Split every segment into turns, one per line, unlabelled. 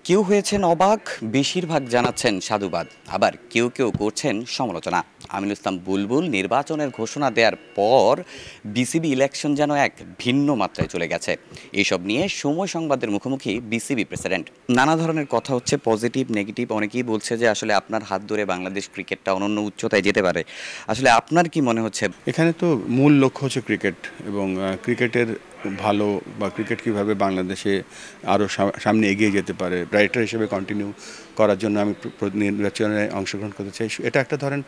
কেউ হয়েছেন অবাক, বেশিরভাগ জানাচ্ছেন সাধুবাদ, আবার কেউ কেউ করছেন সমালোচনা। আমিনুল ইসলাম বুলবুল নির্বাচনের ঘোষণা দেওয়ার পর বিসিবি ইলেকশন যেন এক ভিন্ন মাত্রায় চলে গেছে। এসব নিয়ে সময় সংবাদের মুখোমুখি বিসিবি প্রেসিডেন্ট। নানা ধরনের কথা হচ্ছে, পজিটিভ নেগেটিভ। অনেকেই বলছে যে আসলে আপনার হাত ধরে বাংলাদেশ ক্রিকেটটা অনন্য উচ্চতায় যেতে পারে। আসলে আপনার কি মনে হচ্ছে?
এখানে তো মূল লক্ষ্য হচ্ছে ক্রিকেট, এবং ক্রিকেটের ভালো বা ক্রিকেট কীভাবে বাংলাদেশে আরও সামনে এগিয়ে যেতে পারে, রাইটার হিসেবে কন্টিনিউ করার জন্য আমি নির্বাচনে অংশগ্রহণ করতে চাই। এটা একটা ধরেন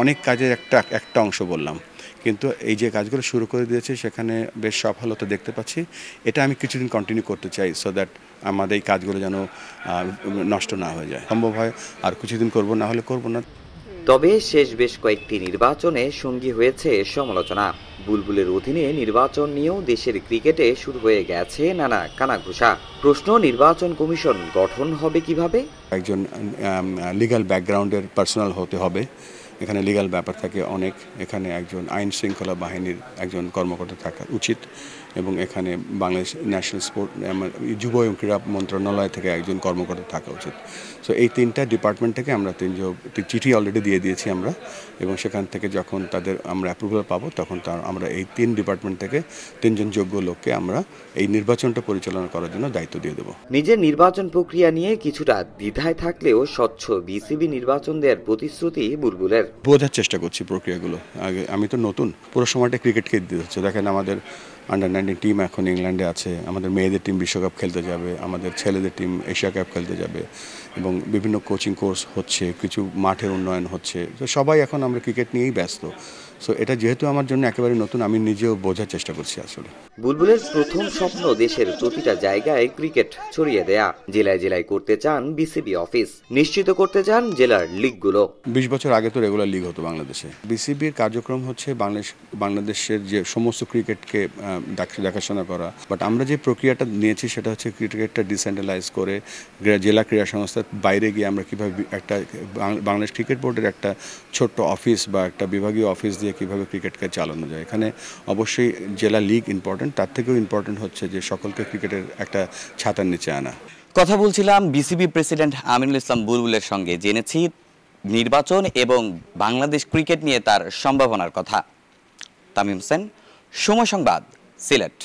অনেক কাজের একটা অংশ বললাম, কিন্তু এই যে কাজগুলো শুরু করে দিয়েছে সেখানে বেশ সফলতা দেখতে পাচ্ছি। এটা আমি কিছুদিন কন্টিনিউ করতে চাই, সো দ্যাট আমাদের এই কাজগুলো যেন নষ্ট না হয়ে যায়। সম্ভব হয় আর কিছুদিন করব, না হলে করব না।
তবে শেষ বেশ কয়েকটি নির্বাচনে সঙ্গী হয়েছে সমালোচনা। বুলবুলের অধীনে নির্বাচন নিয়েও দেশের ক্রিকেটে শুরু হয়ে গেছে নানা কানাঘুষা। প্রশ্ন, নির্বাচন কমিশন গঠন হবে কিভাবে?
একজন লিগ্যাল ব্যাকগ্রাউন্ডের পার্সোনাল হতে হবে। এখানে লিগ্যাল ব্যাপার থাকে অনেক। এখানে একজন আইন শৃঙ্খলা বাহিনীর একজন কর্মকর্তা থাকা উচিত, এবং এখানে বাংলাদেশ ন্যাশনাল যুব এবং ক্রীড়া মন্ত্রণালয় থেকে একজন কর্মকর্তা থাকা উচিত। সো এই তিনটা ডিপার্টমেন্ট থেকে আমরা চিঠি অলরেডি দিয়ে দিয়েছি আমরা, এবং সেখান থেকে যখন আমরা অ্যাপ্রুভাল পাবো তখন আমরা এই 3 ডিপার্টমেন্ট থেকে 3 জন যোগ্য লোককে আমরা এই নির্বাচনটা পরিচালনা করার জন্য দায়িত্ব দিয়ে দেবো।
নিজের নির্বাচন প্রক্রিয়া নিয়ে কিছুটা দ্বিধায় থাকলেও স্বচ্ছ বিসিবি নির্বাচন দেওয়ার প্রতিশ্রুতি বুলবুলের।
বোঝার চেষ্টা করছি প্রক্রিয়াগুলো। আমি তো নতুন, পুরো সময়টা ক্রিকেটকে দিতে হচ্ছে। দেখেন, আমাদের আন্ডার-19 টিম এখন ইংল্যান্ডে আছে, আমাদের মেয়েদের টিম বিশ্বকাপ খেলতে যাবে, আমাদের ছেলেদের টিম এশিয়া কাপ খেলতে যাবে, এবং বিভিন্ন কোচিং কোর্স হচ্ছে, কিছু মাঠের উন্নয়ন হচ্ছে। তো সবাই এখন আমরা ক্রিকেট নিয়েই ব্যস্ত। সো এটা যেহেতু আমার জন্য একেবারে নতুন, আমি নিজেও বোঝার চেষ্টা করছি আসলে।
বুলবুলের প্রথম স্বপ্ন দেশের প্রতিটা জায়গায় ক্রিকেট ছড়িয়ে দেয়া। জেলায় জেলায় করতে চান বিসিবি অফিস, নিশ্চিত করতে চান জেলার লিগগুলো।
20 বছর আগে তো রেগুলার লিগ হতো বাংলাদেশে। বিসিবির কার্যক্রম হচ্ছে বাংলাদেশের যে সমস্ত ক্রিকেটকে দেখাশোনা করা। বাট আমরা যে প্রক্রিয়াটা নিয়েছি সেটা হচ্ছে ক্রিকেটটা ডিসেন্ট্রালাইজ করে জেলা ক্রীড়া সংস্থার বাইরে গিয়ে আমরা কীভাবে একটা বাংলাদেশ ক্রিকেট বোর্ডের একটা ছোট্ট অফিস বা একটা বিভাগীয় অফিস দিয়ে কীভাবে ক্রিকেটকে চালানো যায়। এখানে অবশ্যই জেলা লিগ ইম্পর্টেন্ট, তার থেকেও ইম্পর্টেন্ট হচ্ছে যে সকলকে ক্রিকেটের একটা ছাতার নিচে আনা। কথা বলছিলাম বিসিবি প্রেসিডেন্ট আমিনুল ইসলাম বুলবুলের সঙ্গে। জেনেছি নির্বাচন এবং বাংলাদেশ ক্রিকেট নিয়ে তার সম্ভাবনার কথা। তামিম হোসেন, সময় সংবাদ, সিলেট।